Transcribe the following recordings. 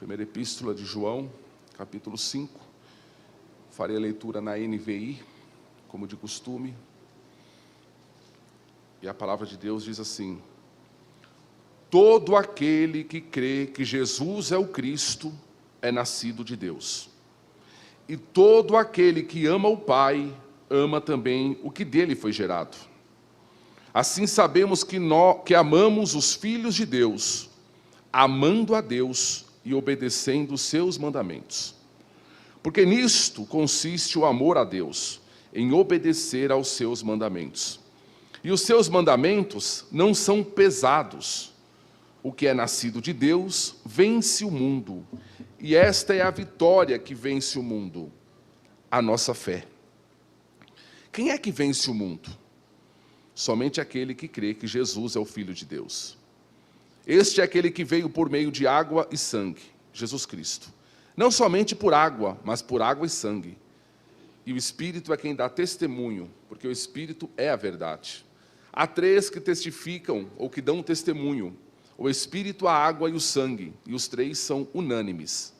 Primeira Epístola de João, capítulo 5. Farei a leitura na NVI, como de costume. E a palavra de Deus diz assim: todo aquele que crê que Jesus é o Cristo é nascido de Deus. E todo aquele que ama o Pai, ama também o que dele foi gerado. Assim sabemos que amamos os filhos de Deus, amando a Deus e obedecendo os seus mandamentos. Porque nisto consiste o amor a Deus, em obedecer aos seus mandamentos. E os seus mandamentos não são pesados. O que é nascido de Deus vence o mundo. E esta é a vitória que vence o mundo, a nossa fé. Quem é que vence o mundo? Somente aquele que crê que Jesus é o Filho de Deus. Este é aquele que veio por meio de água e sangue, Jesus Cristo. Não somente por água, mas por água e sangue. E o Espírito é quem dá testemunho, porque o Espírito é a verdade. Há três que testificam ou que dão testemunho: o Espírito, a água e o sangue, e os três são unânimes.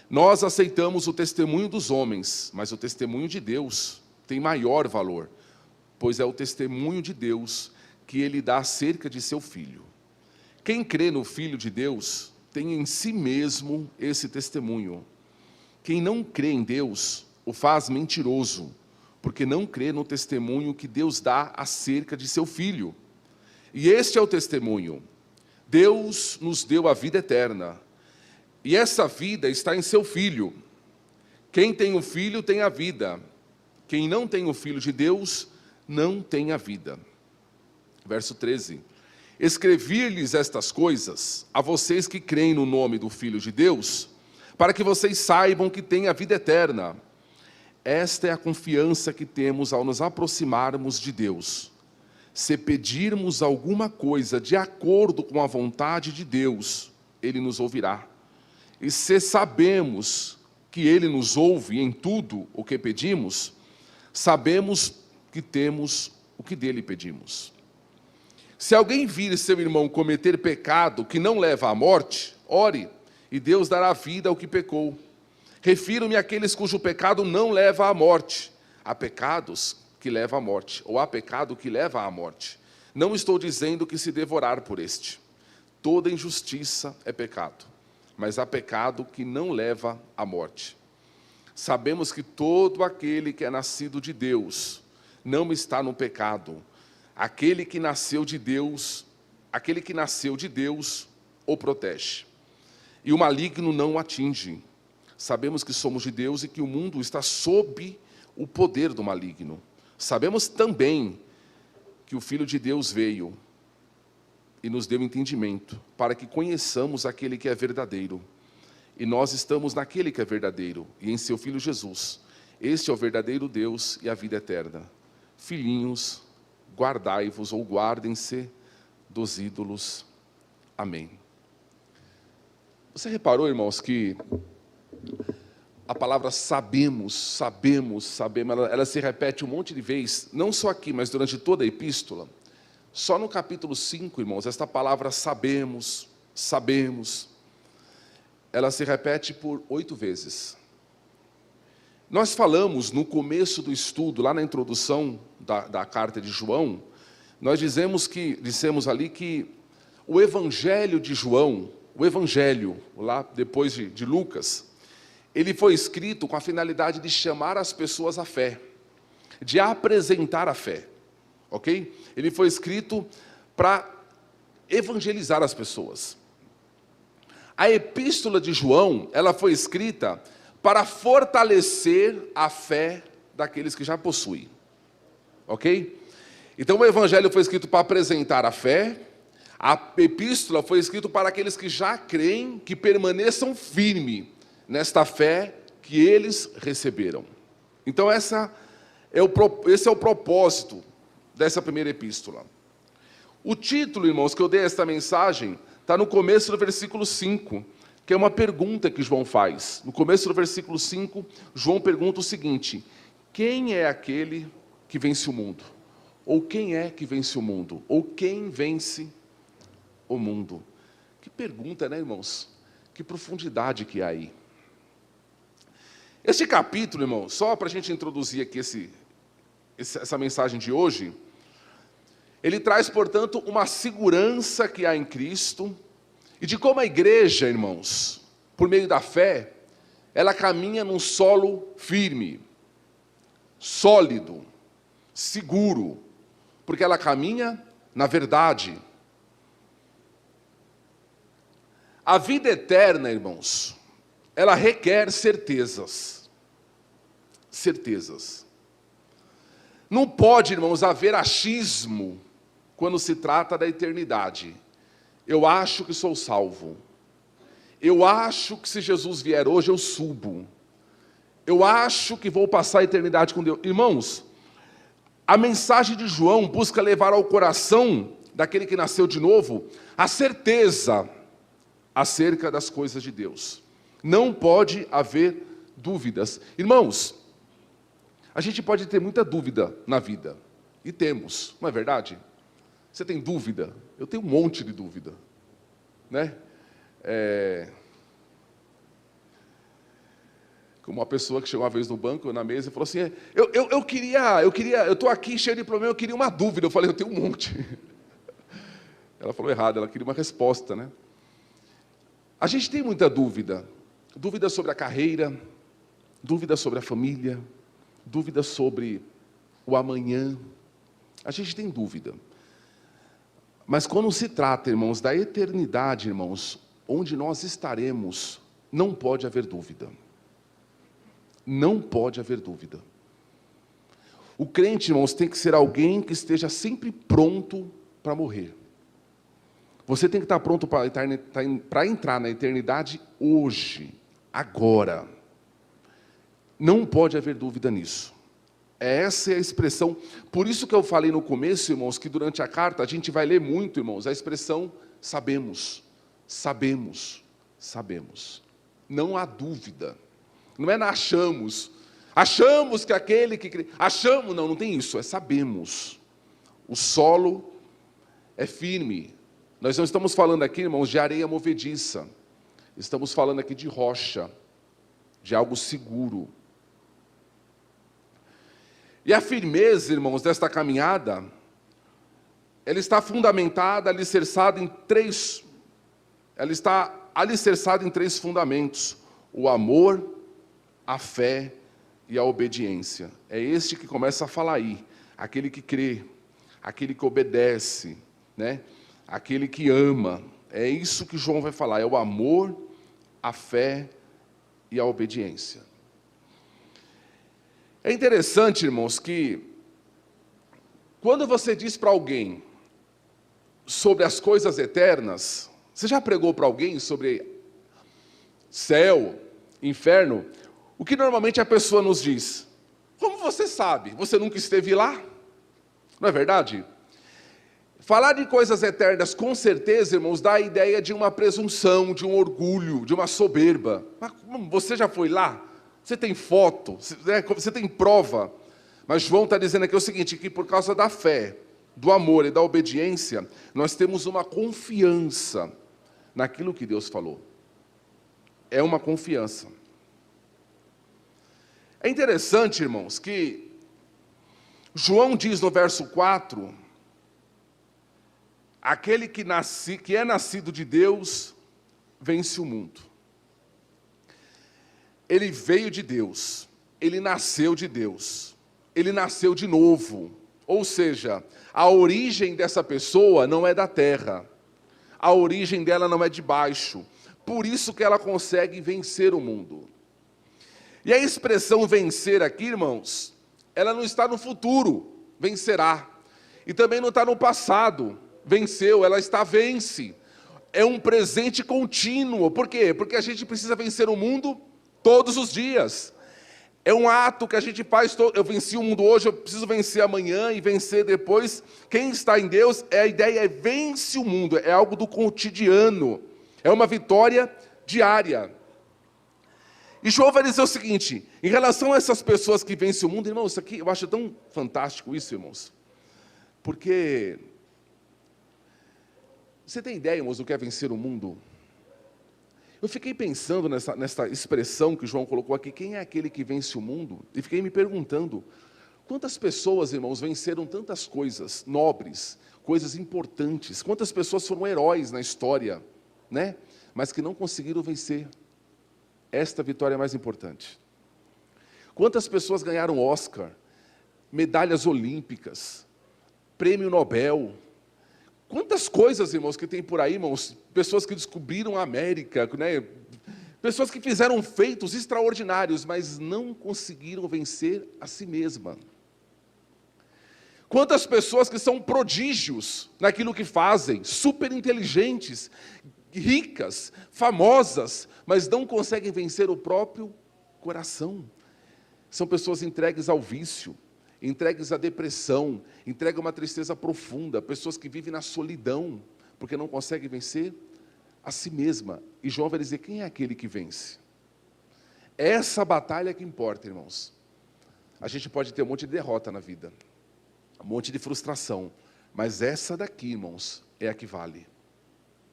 Nós aceitamos o testemunho dos homens, mas o testemunho de Deus tem maior valor, pois é o testemunho de Deus que ele dá acerca de seu Filho. Quem crê no Filho de Deus tem em si mesmo esse testemunho. Quem não crê em Deus o faz mentiroso, porque não crê no testemunho que Deus dá acerca de seu Filho. E este é o testemunho: Deus nos deu a vida eterna, e essa vida está em seu Filho. Quem tem o Filho tem a vida. Quem não tem o Filho de Deus não tem a vida. Verso 13. Escrevi-lhes estas coisas a vocês que creem no nome do Filho de Deus, para que vocês saibam que têm a vida eterna. Esta é a confiança que temos ao nos aproximarmos de Deus. Se pedirmos alguma coisa de acordo com a vontade de Deus, Ele nos ouvirá. E se sabemos que Ele nos ouve em tudo o que pedimos, sabemos que temos o que dele pedimos. Se alguém vir seu irmão cometer pecado que não leva à morte, ore, e Deus dará vida ao que pecou. Refiro-me àqueles cujo pecado não leva à morte. Há pecados que levam à morte, ou há pecado que leva à morte. Não estou dizendo que se devorar por este. Toda injustiça é pecado, mas há pecado que não leva à morte. Sabemos que todo aquele que é nascido de Deus não está no pecado. Aquele que nasceu de Deus o protege. E o maligno não o atinge. Sabemos que somos de Deus e que o mundo está sob o poder do maligno. Sabemos também que o Filho de Deus veio e nos deu entendimento, para que conheçamos aquele que é verdadeiro. E nós estamos naquele que é verdadeiro, e em seu Filho Jesus. Este é o verdadeiro Deus e a vida eterna. Filhinhos, guardai-vos ou guardem-se dos ídolos. Amém. Você reparou, irmãos, que a palavra sabemos, ela se repete um monte de vezes, não só aqui, mas durante toda a epístola. Só no capítulo 5, irmãos, esta palavra sabemos, ela se repete por 8 vezes. Nós falamos no começo do estudo, lá na introdução da carta de João, nós dissemos ali que o Evangelho de João, o Evangelho, lá depois de Lucas, ele foi escrito com a finalidade de chamar as pessoas à fé, de apresentar a fé, ok? Ele foi escrito para evangelizar as pessoas. A epístola de João, ela foi escrita para fortalecer a fé daqueles que já possuem, ok? Então o Evangelho foi escrito para apresentar a fé, a epístola foi escrita para aqueles que já creem, que permaneçam firmes nesta fé que eles receberam. Então esse é o propósito dessa primeira epístola. O título, irmãos, que eu dei a esta mensagem, está no começo do versículo 5, que é uma pergunta que João faz. No começo do versículo 5, João pergunta o seguinte: quem é aquele que vence o mundo? Ou quem é que vence o mundo? Ou quem vence o mundo? Que pergunta, né, irmãos? Que Que profundidade que há aí. Este capítulo, irmão, só para a gente introduzir aqui essa mensagem de hoje, ele traz, portanto, uma segurança que há em Cristo e de como a igreja, irmãos, por meio da fé, ela caminha num solo firme, sólido, seguro, porque ela caminha na verdade. A vida eterna, irmãos, ela requer certezas. Certezas. Não pode, irmãos, haver achismo quando se trata da eternidade. Eu acho que sou salvo. Eu acho que se Jesus vier hoje eu subo. Eu acho que vou passar a eternidade com Deus. Irmãos, a mensagem de João busca levar ao coração daquele que nasceu de novo a certeza acerca das coisas de Deus. Não pode haver dúvidas. Irmãos, a gente pode ter muita dúvida na vida. E temos, não é verdade? Você tem dúvida? Eu tenho um monte de dúvida. Né? Como uma pessoa que chegou uma vez no banco, na mesa, e falou assim, eu estou aqui cheio de problema, eu queria uma dúvida. Eu falei, eu tenho um monte. Ela falou errado, ela queria uma resposta, né? A gente tem muita dúvida. Dúvida sobre a carreira, dúvida sobre a família, dúvida sobre o amanhã. A gente tem dúvida. Mas quando se trata, irmãos, da eternidade, irmãos, onde nós estaremos, não pode haver dúvida. Não pode haver dúvida. O crente, irmãos, tem que ser alguém que esteja sempre pronto para morrer. Você tem que estar pronto para entrar na eternidade hoje, agora. Não pode haver dúvida nisso. Essa é a expressão. Por isso que eu falei no começo, irmãos, que durante a carta a gente vai ler muito, irmãos, a expressão sabemos, sabemos, sabemos. Não há dúvida. Não é achamos. Achamos que aquele que... Achamos, não tem isso, é sabemos. O solo é firme. Nós não estamos falando aqui, irmãos, de areia movediça. Estamos falando aqui de rocha, de algo seguro. E a firmeza, irmãos, desta caminhada, ela está fundamentada, alicerçada em três fundamentos: o amor, a fé e a obediência. É este que começa a falar aí, aquele que crê, aquele que obedece, né? Aquele que ama. É isso que João vai falar, é o amor, a fé e a obediência. É interessante, irmãos, que quando você diz para alguém sobre as coisas eternas, você já pregou para alguém sobre céu, inferno? O que normalmente a pessoa nos diz? Como você sabe? Você nunca esteve lá? Não é verdade? Falar de coisas eternas, com certeza, irmãos, dá a ideia de uma presunção, de um orgulho, de uma soberba. Mas você já foi lá? Você tem foto? Você tem prova? Mas João está dizendo aqui o seguinte, que por causa da fé, do amor e da obediência, nós temos uma confiança naquilo que Deus falou. É uma confiança. É interessante, irmãos, que João diz no verso 4, aquele que é nascido de Deus, vence o mundo. Ele veio de Deus, ele nasceu de Deus, ele nasceu de novo. Ou seja, a origem dessa pessoa não é da terra, a origem dela não é de baixo. Por isso que ela consegue vencer o mundo. E a expressão vencer aqui, irmãos, ela não está no futuro, vencerá. E também não está no passado, venceu, ela está vence. É um presente contínuo. Por quê? Porque a gente precisa vencer o mundo todos os dias. É um ato que a gente faz, eu venci o mundo hoje, eu preciso vencer amanhã e vencer depois. Quem está em Deus, a ideia é vence o mundo, é algo do cotidiano. É uma vitória diária. E João vai dizer o seguinte, em relação a essas pessoas que vencem o mundo, irmãos, isso aqui, eu acho tão fantástico isso, irmãos. Porque, você tem ideia, irmãos, do que é vencer o mundo? Eu fiquei pensando nessa expressão que João colocou aqui, quem é aquele que vence o mundo? E fiquei me perguntando, quantas pessoas, irmãos, venceram tantas coisas nobres, coisas importantes, quantas pessoas foram heróis na história, né? Mas que não conseguiram vencer esta vitória mais importante. Quantas pessoas ganharam Oscar, medalhas olímpicas, prêmio Nobel? Quantas coisas, irmãos, que tem por aí, irmãos, pessoas que descobriram a América, né? Pessoas que fizeram feitos extraordinários, mas não conseguiram vencer a si mesma. Quantas pessoas que são prodígios naquilo que fazem, super inteligentes, ricas, famosas, mas não conseguem vencer o próprio coração. São pessoas entregues ao vício, entregues à depressão, entregues a uma tristeza profunda, pessoas que vivem na solidão, porque não conseguem vencer a si mesma. E João vai dizer, quem é aquele que vence? Essa batalha que importa, irmãos. A gente pode ter um monte de derrota na vida, um monte de frustração, mas essa daqui, irmãos, é a que vale.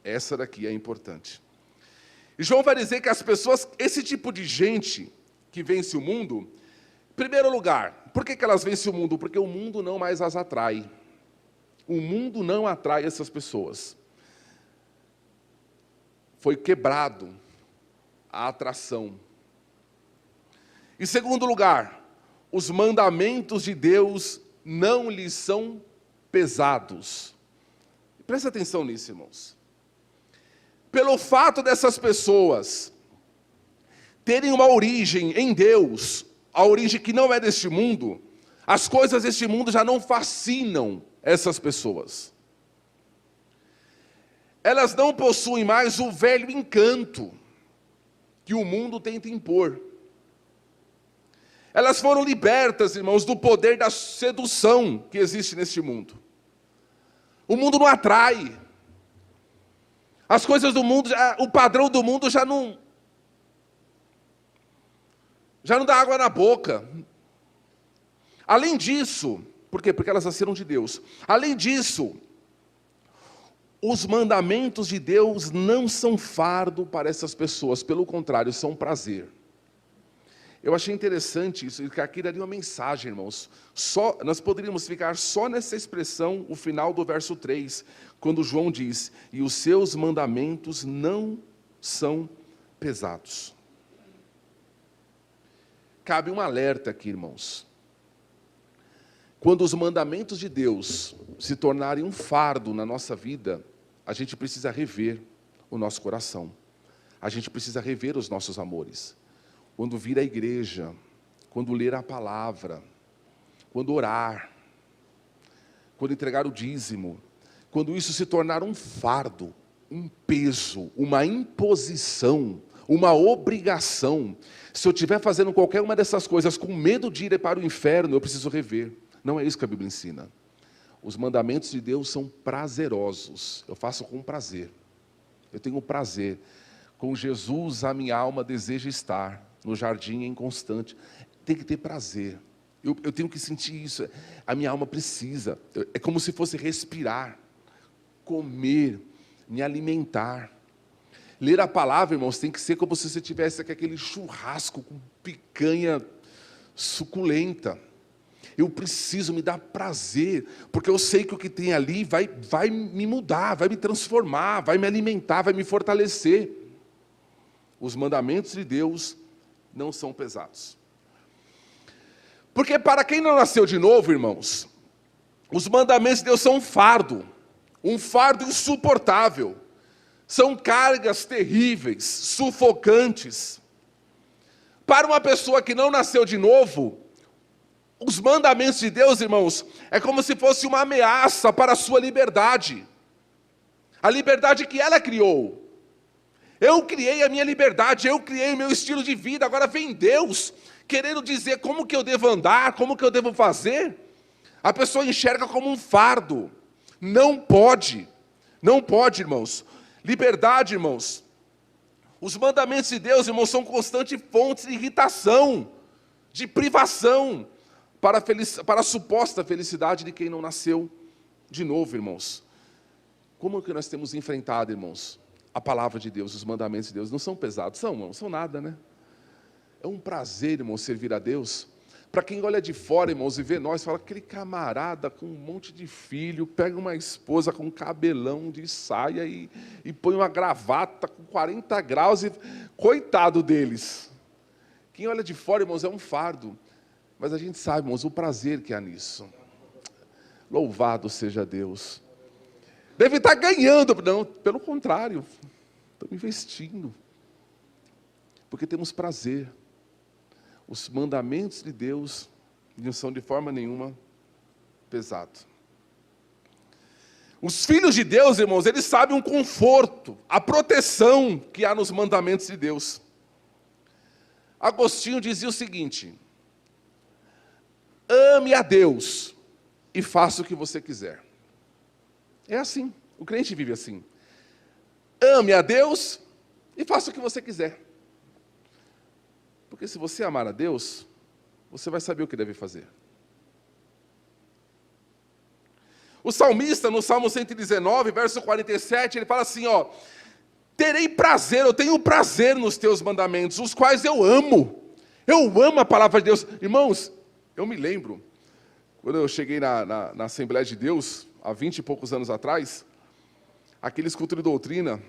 Essa daqui é importante. E João vai dizer que as pessoas, esse tipo de gente que vence o mundo, em primeiro lugar, por que elas vencem o mundo? Porque o mundo não mais as atrai. O mundo não atrai essas pessoas. Foi quebrado a atração. Em segundo lugar, os mandamentos de Deus não lhes são pesados. Presta atenção nisso, irmãos. Pelo fato dessas pessoas terem uma origem em Deus, a origem que não é deste mundo, as coisas deste mundo já não fascinam essas pessoas. Elas não possuem mais o velho encanto que o mundo tenta impor. Elas foram libertas, irmãos, do poder da sedução que existe neste mundo. O mundo não atrai. As coisas do mundo, o padrão do mundo já não dá água na boca. Além disso, por quê? Porque elas nasceram de Deus. Além disso, os mandamentos de Deus não são fardo para essas pessoas, pelo contrário, são prazer. Eu achei interessante isso, que aqui daria uma mensagem, irmãos. Nós poderíamos ficar só nessa expressão, o final do verso 3, quando João diz, e os seus mandamentos não são pesados. Cabe um alerta aqui, irmãos. Quando os mandamentos de Deus se tornarem um fardo na nossa vida, a gente precisa rever o nosso coração. A gente precisa rever os nossos amores. Quando vir à igreja, quando ler a palavra, quando orar, quando entregar o dízimo, quando isso se tornar um fardo, um peso, uma imposição, uma obrigação, se eu estiver fazendo qualquer uma dessas coisas com medo de ir para o inferno, eu preciso rever. Não é isso que a Bíblia ensina. Os mandamentos de Deus são prazerosos, eu faço com prazer. Eu tenho prazer. Com Jesus a minha alma deseja estar no jardim em constante. Tem que ter prazer. Eu tenho que sentir isso. A minha alma precisa. É como se fosse respirar, comer, me alimentar. Ler a palavra, irmãos, tem que ser como se você tivesse aquele churrasco com picanha suculenta. Eu preciso me dar prazer, porque eu sei que o que tem ali vai me mudar, vai me transformar, vai me alimentar, vai me fortalecer. Os mandamentos de Deus não são pesados. Porque para quem não nasceu de novo, irmãos, os mandamentos de Deus são um fardo insuportável. São cargas terríveis, sufocantes. Para uma pessoa que não nasceu de novo, os mandamentos de Deus, irmãos, é como se fosse uma ameaça para a sua liberdade. A liberdade que ela criou. Eu criei a minha liberdade, eu criei o meu estilo de vida, agora vem Deus querendo dizer como que eu devo andar, como que eu devo fazer. A pessoa enxerga como um fardo. Não pode, irmãos. Liberdade, irmãos. Os mandamentos de Deus, irmãos, são constantes fontes de irritação, de privação, para a suposta felicidade de quem não nasceu de novo, irmãos. Como que nós temos enfrentado, irmãos, A palavra de Deus, os mandamentos de Deus não são pesados, não são nada, né? É um prazer, irmãos, servir a Deus. Para quem olha de fora, irmãos, e vê nós, fala, aquele camarada com um monte de filho, pega uma esposa com um cabelão de saia e põe uma gravata com 40 graus, e coitado deles. Quem olha de fora, irmãos, é um fardo. Mas a gente sabe, irmãos, o prazer que há nisso. Louvado seja Deus. Deve estar ganhando, não, pelo contrário, estamos investindo. Porque temos prazer. Os mandamentos de Deus não são de forma nenhuma pesados. Os filhos de Deus, irmãos, eles sabem um conforto, a proteção que há nos mandamentos de Deus. Agostinho dizia o seguinte: ame a Deus e faça o que você quiser. É assim, o crente vive assim. Ame a Deus e faça o que você quiser. Porque se você amar a Deus, você vai saber o que deve fazer. O salmista, no Salmo 119, verso 47, ele fala assim, ó: terei prazer, eu tenho prazer nos teus mandamentos, os quais eu amo. Eu amo a palavra de Deus. Irmãos, eu me lembro, quando eu cheguei na Assembleia de Deus, há 20 e poucos anos atrás, aquele culto de doutrina,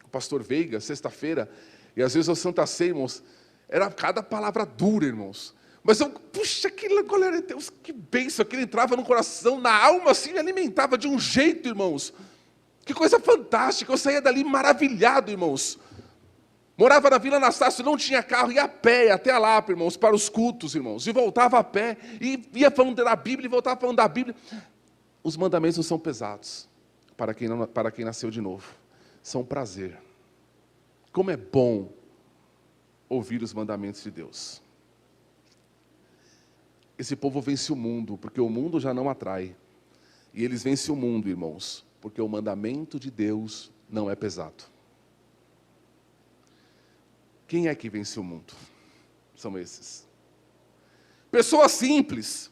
o pastor Veiga, sexta-feira, e às vezes o Santa Ceia, irmãos, era cada palavra dura, irmãos. Mas eu, puxa, aquilo, glória a Deus, que bênção, aquilo entrava no coração, na alma, assim, me alimentava de um jeito, irmãos. Que coisa fantástica, eu saía dali maravilhado, irmãos. Morava na Vila Anastácio, não tinha carro, ia a pé até a Lapa, irmãos, para os cultos, irmãos. E voltava a pé, e ia falando da Bíblia, e voltava falando da Bíblia. Os mandamentos não são pesados, para quem nasceu de novo. São um prazer. Como é bom ouvir os mandamentos de Deus. Esse povo vence o mundo, porque o mundo já não atrai. E eles vencem o mundo, irmãos, porque o mandamento de Deus não é pesado. Quem é que vence o mundo? São esses. Pessoas simples.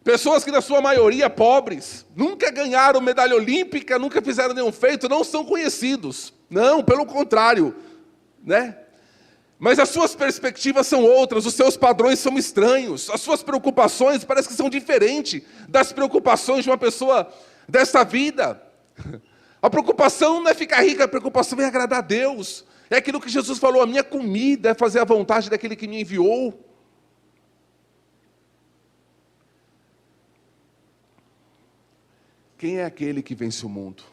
Pessoas que, na sua maioria, pobres. Nunca ganharam medalha olímpica, nunca fizeram nenhum feito, não são conhecidos. Não, pelo contrário, né? Mas as suas perspectivas são outras, os seus padrões são estranhos, as suas preocupações parece que são diferentes das preocupações de uma pessoa dessa vida. A preocupação não é ficar rica, a preocupação é agradar a Deus. É aquilo que Jesus falou, a minha comida é fazer a vontade daquele que me enviou. Quem é aquele que vence o mundo?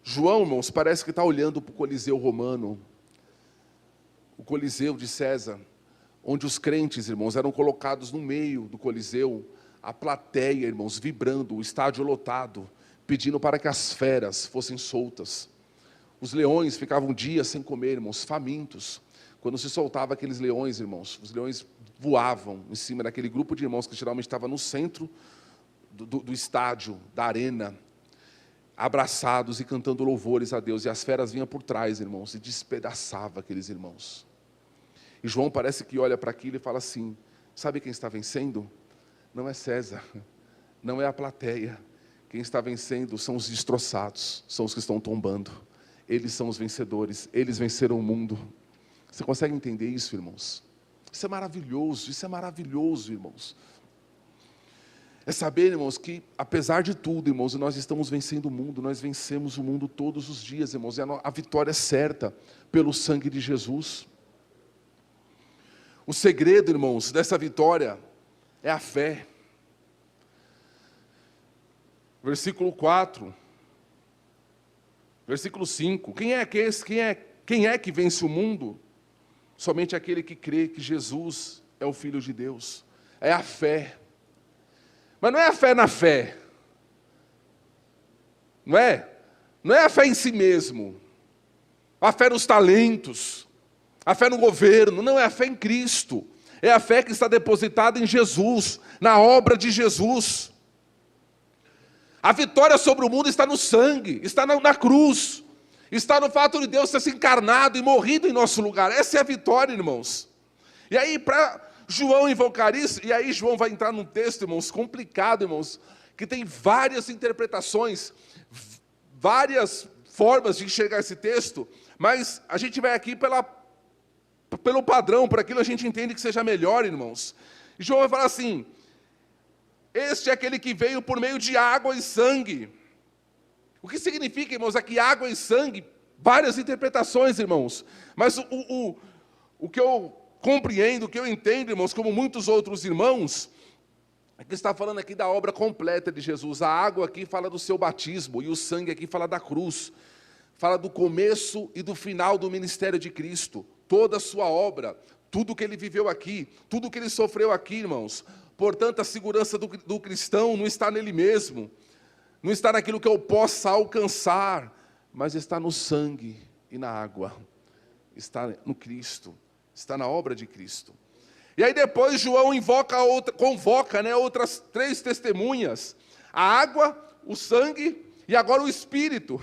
João, irmãos, parece que está olhando para o Coliseu romano, o Coliseu de César, onde os crentes, irmãos, eram colocados no meio do Coliseu, a plateia, irmãos, vibrando, o estádio lotado, pedindo para que as feras fossem soltas. Os leões ficavam dias sem comer, irmãos, famintos. Quando se soltava aqueles leões, irmãos, os leões voavam em cima daquele grupo de irmãos que geralmente estava no centro do estádio, da arena, abraçados e cantando louvores a Deus, e as feras vinham por trás, irmãos, e despedaçava aqueles irmãos. E João parece que olha para aquilo e fala assim, sabe quem está vencendo? Não é César, não é a plateia, quem está vencendo são os destroçados, são os que estão tombando, eles são os vencedores, eles venceram o mundo. Você consegue entender isso, irmãos? Isso é maravilhoso, irmãos. É saber, irmãos, que apesar de tudo, irmãos, nós estamos vencendo o mundo, nós vencemos o mundo todos os dias, irmãos, e a vitória é certa pelo sangue de Jesus. O segredo, irmãos, dessa vitória é a fé. Versículo 4, versículo 5, quem é que vence o mundo? Somente aquele que crê que Jesus é o Filho de Deus, é a fé. Mas não é a fé na fé, não é a fé em si mesmo, a fé nos talentos, a fé no governo, não, é a fé em Cristo, é a fé que está depositada em Jesus, na obra de Jesus. A vitória sobre o mundo está no sangue, está na cruz, está no fato de Deus ter se encarnado e morrido em nosso lugar. Essa é a vitória, irmãos. E aí, para João invocar isso, e aí João vai entrar num texto, irmãos, complicado, irmãos, que tem várias interpretações, várias formas de enxergar esse texto, mas a gente vai aqui pelo padrão, por aquilo a gente entende que seja melhor, irmãos. E João vai falar assim: este é aquele que veio por meio de água e sangue. O que significa, irmãos, aqui água e sangue? Várias interpretações, irmãos. Mas o que eu compreendo, o que eu entendo, irmãos, como muitos outros irmãos, é que está falando aqui da obra completa de Jesus. A água aqui fala do seu batismo, e o sangue aqui fala da cruz. Fala do começo e do final do ministério de Cristo. Toda a sua obra, tudo que ele viveu aqui, tudo que ele sofreu aqui, irmãos. Portanto, a segurança do cristão não está nele mesmo, não está naquilo que eu possa alcançar, mas está no sangue e na água, está no Cristo, está na obra de Cristo. E aí depois João convoca outras 3 testemunhas: a água, o sangue e agora o Espírito.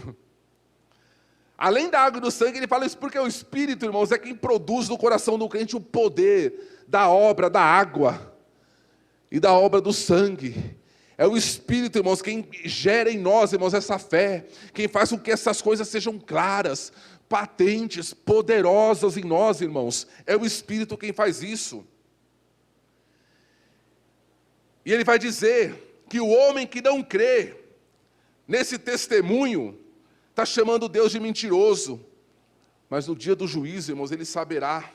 Além da água e do sangue, ele fala isso porque o Espírito, irmãos, é quem produz no coração do crente o poder da obra da água e da obra do sangue. É o Espírito, irmãos, quem gera em nós, irmãos, essa fé, quem faz com que essas coisas sejam claras, patentes, poderosas em nós, irmãos. É o Espírito quem faz isso. E ele vai dizer que o homem que não crê nesse testemunho está chamando Deus de mentiroso, mas no dia do juízo, irmãos, ele saberá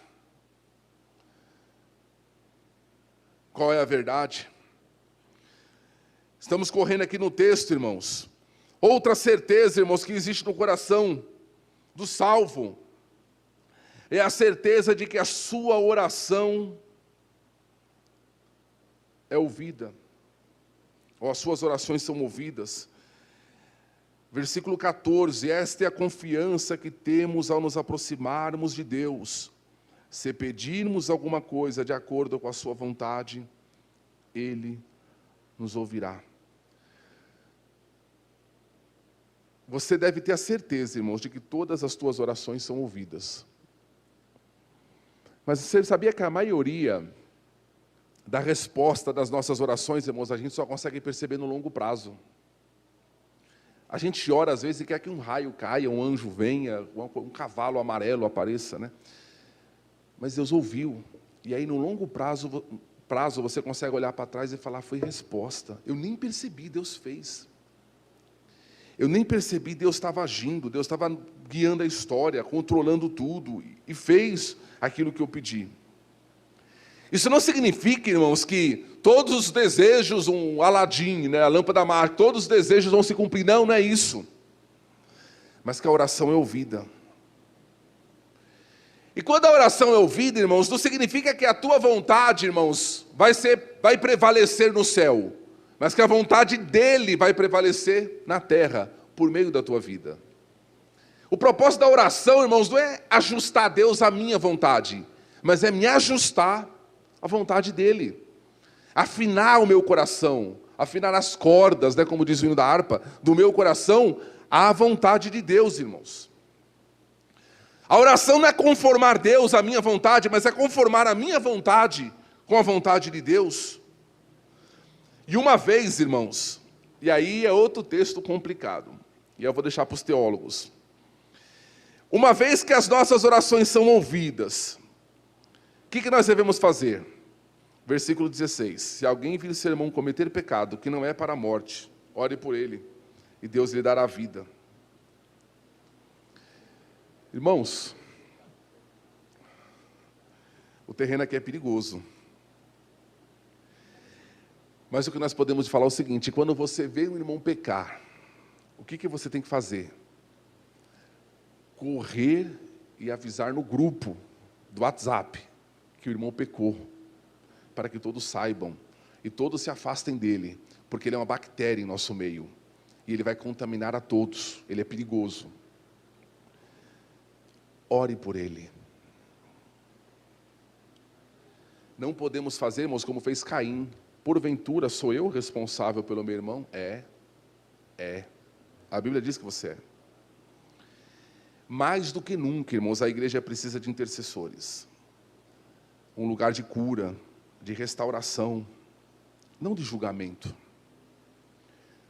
qual é a verdade. Estamos correndo aqui no texto, irmãos. Outra certeza, irmãos, que existe no coração do salvo é a certeza de que a sua oração é ouvida, ou as suas orações são ouvidas. Versículo 14: esta é a confiança que temos ao nos aproximarmos de Deus. Se pedirmos alguma coisa de acordo com a sua vontade, Ele nos ouvirá. Você deve ter a certeza, irmãos, de que todas as tuas orações são ouvidas. Mas você sabia que a maioria da resposta das nossas orações, irmãos, a gente só consegue perceber no longo prazo. A gente ora às vezes e quer que um raio caia, um anjo venha, um cavalo amarelo apareça, né? Mas Deus ouviu. E aí no longo prazo você consegue olhar para trás e falar: foi resposta. Eu nem percebi, Deus fez. Eu nem percebi, Deus estava agindo, Deus estava guiando a história, controlando tudo, e fez aquilo que eu pedi. Isso não significa, irmãos, que todos os desejos, um Aladim, né, a lâmpada mágica, todos os desejos vão se cumprir. Não, não é isso. Mas que a oração é ouvida. E quando a oração é ouvida, irmãos, não significa que a tua vontade, irmãos, vai prevalecer no céu, mas que a vontade dele vai prevalecer na terra, por meio da tua vida. O propósito da oração, irmãos, não é ajustar a Deus à minha vontade, mas é me ajustar à vontade dele. Afinar o meu coração, afinar as cordas, né, como diz o hino da harpa, do meu coração à vontade de Deus, irmãos. A oração não é conformar Deus à minha vontade, mas é conformar a minha vontade com a vontade de Deus. E uma vez, irmãos, e aí é outro texto complicado, e eu vou deixar para os teólogos. Uma vez que as nossas orações são ouvidas, o que nós devemos fazer? Versículo 16: se alguém vir seu irmão cometer pecado que não é para a morte, ore por ele, e Deus lhe dará vida. Irmãos, o terreno aqui é perigoso. Mas o que nós podemos falar é o seguinte: quando você vê um irmão pecar, o que você tem que fazer? Correr e avisar no grupo do WhatsApp que o irmão pecou, para que todos saibam e todos se afastem dele, porque ele é uma bactéria em nosso meio e ele vai contaminar a todos, ele é perigoso. Ore por ele. Não podemos fazer, irmãos, como fez Caim. Porventura sou eu responsável pelo meu irmão? É. A Bíblia diz que você é. Mais do que nunca, irmãos, a igreja precisa de intercessores. Um lugar de cura, de restauração, não de julgamento.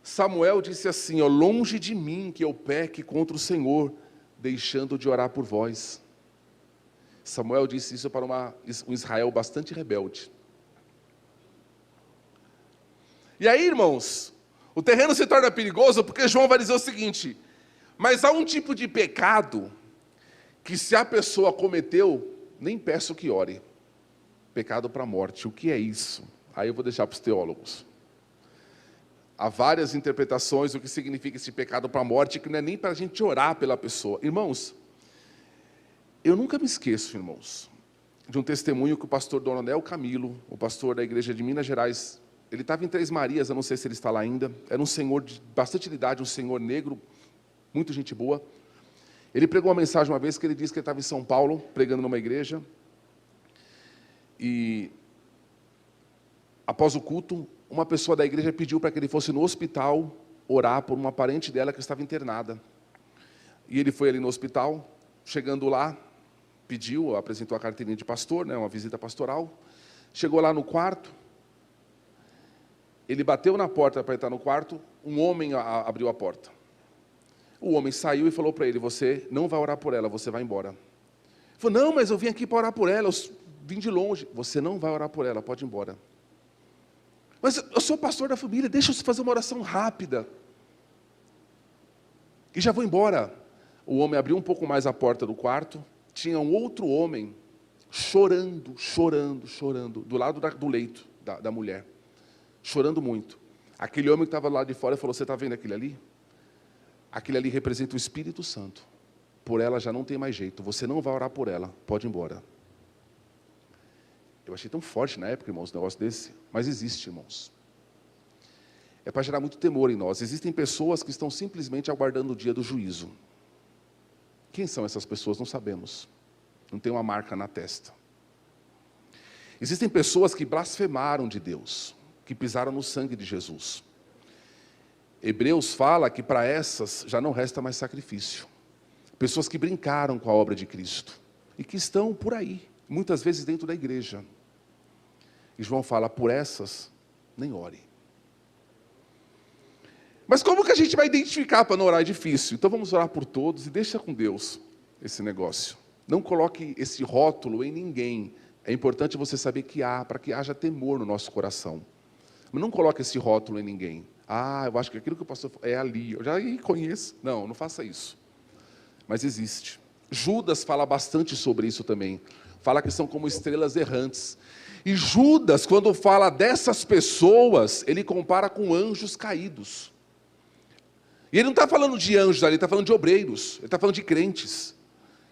Samuel disse assim, ó, longe de mim que eu peque contra o Senhor, deixando de orar por vós. Samuel disse isso para um Israel bastante rebelde. E aí, irmãos, o terreno se torna perigoso porque João vai dizer o seguinte, mas há um tipo de pecado que se a pessoa cometeu, nem peço que ore. Pecado para a morte. O que é isso? Aí eu vou deixar para os teólogos. Há várias interpretações do que significa esse pecado para a morte, que não é nem para a gente orar pela pessoa. Irmãos, eu nunca me esqueço, irmãos, de um testemunho que o pastor Donanel Camilo, o pastor da igreja de Minas Gerais, ele estava em Três Marias, eu não sei se ele está lá ainda, era um senhor de bastante idade, um senhor negro, muito gente boa. Ele pregou uma mensagem uma vez que ele disse que ele estava em São Paulo, pregando numa igreja, e após o culto, uma pessoa da igreja pediu para que ele fosse no hospital orar por uma parente dela que estava internada. E ele foi ali no hospital, chegando lá, pediu, apresentou a carteirinha de pastor, né, uma visita pastoral. Chegou lá no quarto, ele bateu na porta para entrar no quarto, um homem abriu a porta. O homem saiu e falou para ele, você não vai orar por ela, você vai embora. Ele falou, não, mas eu vim aqui para orar por ela, eu vim de longe. Você não vai orar por ela, pode ir embora. Mas eu sou pastor da família, deixa eu fazer uma oração rápida. E já vou embora. O homem abriu um pouco mais a porta do quarto, tinha um outro homem chorando, do lado do leito da mulher. Chorando muito. Aquele homem que estava lá de fora falou, você está vendo aquele ali? Aquele ali representa o Espírito Santo. Por ela já não tem mais jeito, você não vai orar por ela, pode ir embora. Eu achei tão forte na época, irmãos, um negócio desse, mas existe, irmãos. É para gerar muito temor em nós. Existem pessoas que estão simplesmente aguardando o dia do juízo. Quem são essas pessoas? Não sabemos. Não tem uma marca na testa. Existem pessoas que blasfemaram de Deus, que pisaram no sangue de Jesus. Hebreus fala que para essas já não resta mais sacrifício. Pessoas que brincaram com a obra de Cristo e que estão por aí, muitas vezes dentro da igreja. E João fala, por essas, nem ore. Mas como que a gente vai identificar para não orar? É difícil. Então vamos orar por todos e deixa com Deus esse negócio. Não coloque esse rótulo em ninguém. É importante você saber que para que haja temor no nosso coração. Mas não coloque esse rótulo em ninguém. Eu acho que aquilo que o pastor falou é ali, eu já conheço. Não faça isso. Mas existe. Judas fala bastante sobre isso também. Fala que são como estrelas errantes. E Judas, quando fala dessas pessoas, ele compara com anjos caídos. E ele não está falando de anjos ali, ele está falando de obreiros, ele está falando de crentes.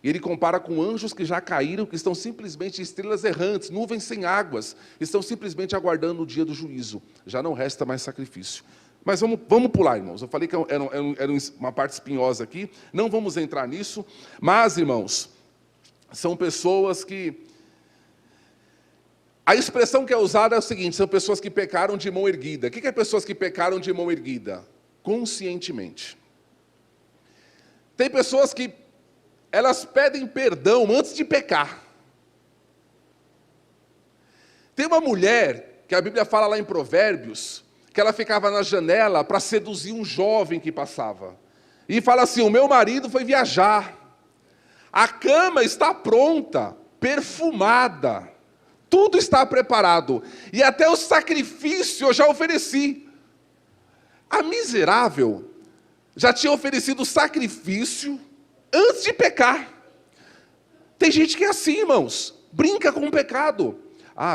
E ele compara com anjos que já caíram, que estão simplesmente estrelas errantes, nuvens sem águas, estão simplesmente aguardando o dia do juízo. Já não resta mais sacrifício. Mas vamos pular, irmãos. Eu falei que era uma parte espinhosa aqui, não vamos entrar nisso. Mas, irmãos, são pessoas que... A expressão que é usada é o seguinte, são pessoas que pecaram de mão erguida. O que é pessoas que pecaram de mão erguida? Conscientemente. Tem pessoas que elas pedem perdão antes de pecar. Tem uma mulher, que a Bíblia fala lá em Provérbios, que ela ficava na janela para seduzir um jovem que passava. E fala assim, o meu marido foi viajar. A cama está pronta, perfumada. Tudo está preparado. E até o sacrifício eu já ofereci. A miserável já tinha oferecido o sacrifício antes de pecar. Tem gente que é assim, irmãos. Brinca com o pecado.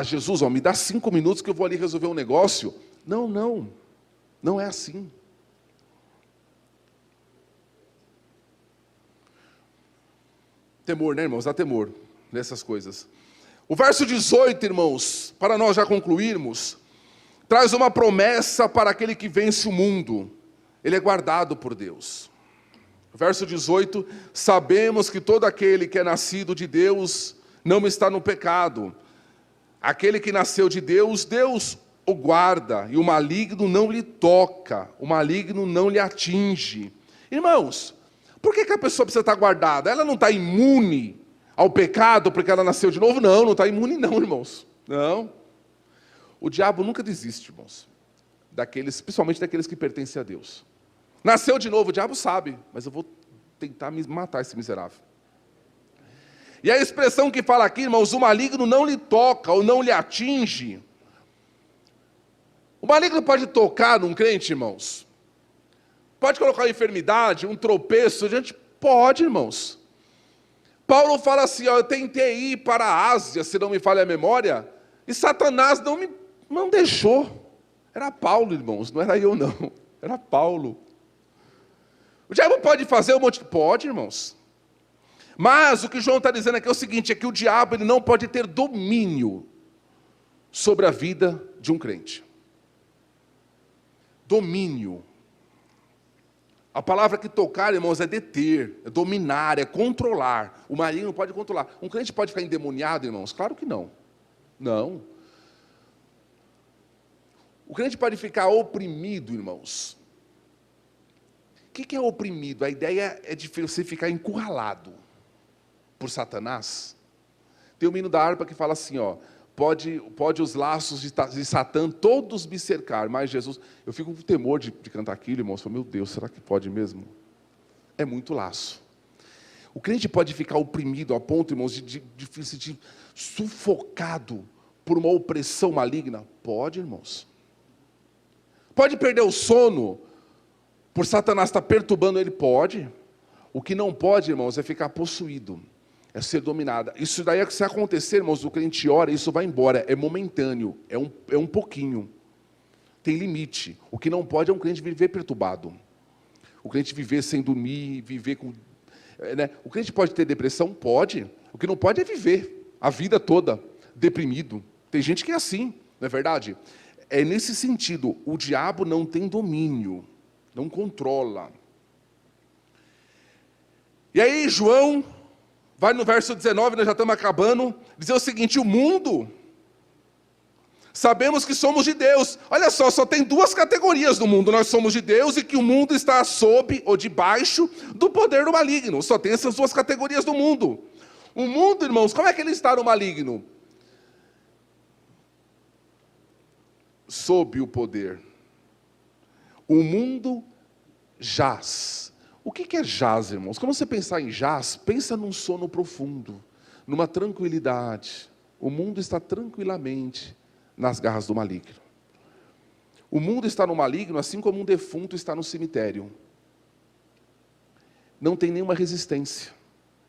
Jesus, me dá 5 minutos que eu vou ali resolver um negócio. Não é assim. Temor, né, irmãos? Dá temor nessas coisas. O verso 18, irmãos, para nós já concluirmos, traz uma promessa para aquele que vence o mundo. Ele é guardado por Deus. Verso 18, sabemos que todo aquele que é nascido de Deus não está no pecado. Aquele que nasceu de Deus, Deus o guarda, e o maligno não lhe toca, o maligno não lhe atinge. Irmãos, por que a pessoa precisa estar guardada? Ela não está imune ao pecado porque ela nasceu de novo? Não está imune não, irmãos. Não. O diabo nunca desiste, irmãos. principalmente daqueles que pertencem a Deus. Nasceu de novo, o diabo sabe, mas eu vou tentar me matar esse miserável. E a expressão que fala aqui, irmãos, o maligno não lhe toca ou não lhe atinge. O maligno pode tocar num crente, irmãos? Pode colocar uma enfermidade, um tropeço, a gente pode, irmãos. Paulo fala assim, eu tentei ir para a Ásia, se não me falha a memória, e Satanás não deixou. Era Paulo, irmãos, não era eu não, era Paulo. O diabo pode fazer um monte de... Pode, irmãos. Mas o que João está dizendo aqui é o seguinte, é que o diabo ele não pode ter domínio sobre a vida de um crente. Domínio. A palavra que tocar, irmãos, é deter, é dominar, é controlar. O maligno não pode controlar. Um crente pode ficar endemoniado, irmãos? Claro que não. Não. O crente pode ficar oprimido, irmãos. O que é oprimido? A ideia é de você ficar encurralado por Satanás. Tem um hino da harpa que fala assim, pode os laços de Satã todos me cercar, mas Jesus... Eu fico com temor de cantar aquilo, irmãos. Meu Deus, será que pode mesmo? É muito laço. O crente pode ficar oprimido a ponto, irmãos, de sufocado por uma opressão maligna? Pode, irmãos. Pode perder o sono por Satanás estar perturbando ele? Pode. O que não pode, irmãos, é ficar possuído. É ser dominada. Isso daí, se acontecer, irmãos, o crente ora, isso vai embora. É momentâneo, é um pouquinho. Tem limite. O que não pode é um crente viver perturbado. O crente viver sem dormir, viver com... Né? O crente pode ter depressão? Pode. O que não pode é viver a vida toda deprimido. Tem gente que é assim, não é verdade? É nesse sentido, o diabo não tem domínio, não controla. E aí, João... vai no verso 19, nós já estamos acabando, dizer o seguinte, o mundo, sabemos que somos de Deus. Olha só tem duas categorias no mundo, nós somos de Deus e que o mundo está sob ou debaixo do poder do maligno. Só tem essas duas categorias no mundo. O mundo, irmãos, como é que ele está no maligno? Sob o poder. O mundo jaz. O que é jaz, irmãos? Quando você pensar em jaz, pensa num sono profundo, numa tranquilidade. O mundo está tranquilamente nas garras do maligno. O mundo está no maligno, assim como um defunto está no cemitério. Não tem nenhuma resistência,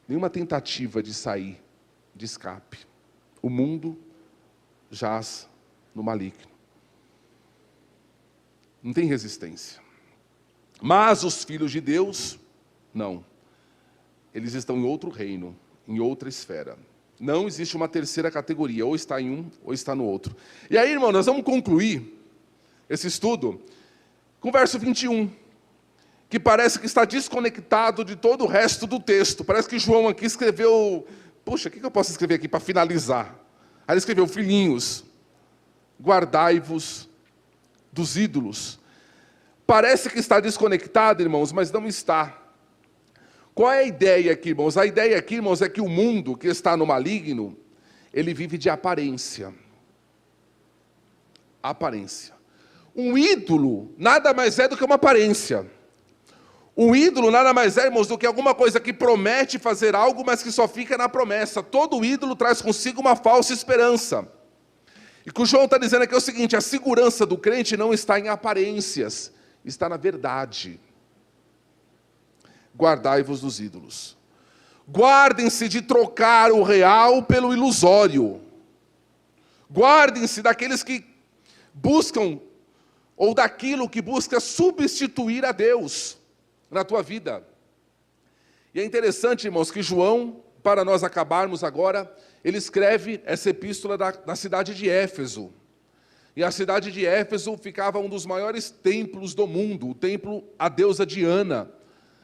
nenhuma tentativa de sair, de escape. O mundo jaz no maligno. Não tem resistência. Mas os filhos de Deus, não. Eles estão em outro reino, em outra esfera. Não existe uma terceira categoria, ou está em um, ou está no outro. E aí, irmão, nós vamos concluir esse estudo com o verso 21, que parece que está desconectado de todo o resto do texto. Parece que João aqui escreveu... Puxa, o que eu posso escrever aqui para finalizar? Aí ele escreveu, filhinhos, guardai-vos dos ídolos. Parece que está desconectado, irmãos, mas não está. Qual é a ideia aqui, irmãos? A ideia aqui, irmãos, é que o mundo que está no maligno, ele vive de aparência. Aparência. Um ídolo nada mais é do que uma aparência. Um ídolo nada mais é, irmãos, do que alguma coisa que promete fazer algo, mas que só fica na promessa. Todo ídolo traz consigo uma falsa esperança. E o que o João está dizendo aqui é o seguinte, a segurança do crente não está em aparências, está na verdade. Guardai-vos dos ídolos. Guardem-se de trocar o real pelo ilusório. Guardem-se daqueles que buscam, ou daquilo que busca substituir a Deus na tua vida. E é interessante, irmãos, que João, para nós acabarmos agora, ele escreve essa epístola da cidade de Éfeso. E a cidade de Éfeso ficava um dos maiores templos do mundo, o templo à deusa Diana.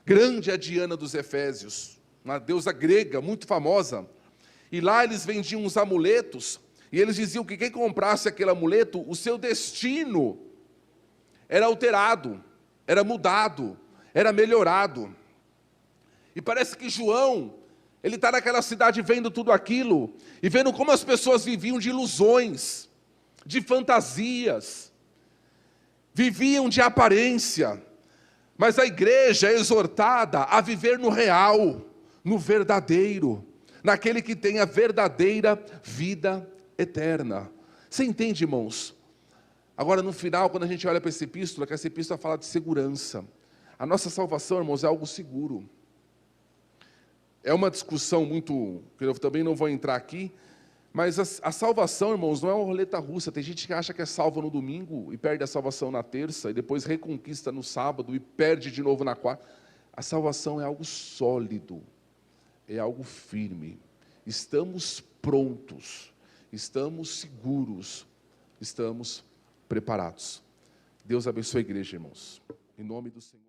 Grande a Diana dos Efésios, uma deusa grega muito famosa. E lá eles vendiam uns amuletos, e eles diziam que quem comprasse aquele amuleto, o seu destino era alterado, era mudado, era melhorado. E parece que João, ele está naquela cidade vendo tudo aquilo, e vendo como as pessoas viviam de ilusões, de fantasias. viviam de aparência, mas a igreja é exortada a viver no real, no verdadeiro, naquele que tem a verdadeira vida eterna. Você entende, irmãos? Agora, no final, quando a gente olha para essa epístola, que essa epístola fala de segurança. A nossa salvação, irmãos, é algo seguro. É uma discussão muito, que eu também não vou entrar aqui, mas a salvação, irmãos, não é uma roleta russa. Tem gente que acha que é salvo no domingo e perde a salvação na terça, e depois reconquista no sábado e perde de novo na quarta. A salvação é algo sólido, é algo firme. Estamos prontos, estamos seguros, estamos preparados. Deus abençoe a igreja, irmãos. Em nome do Senhor.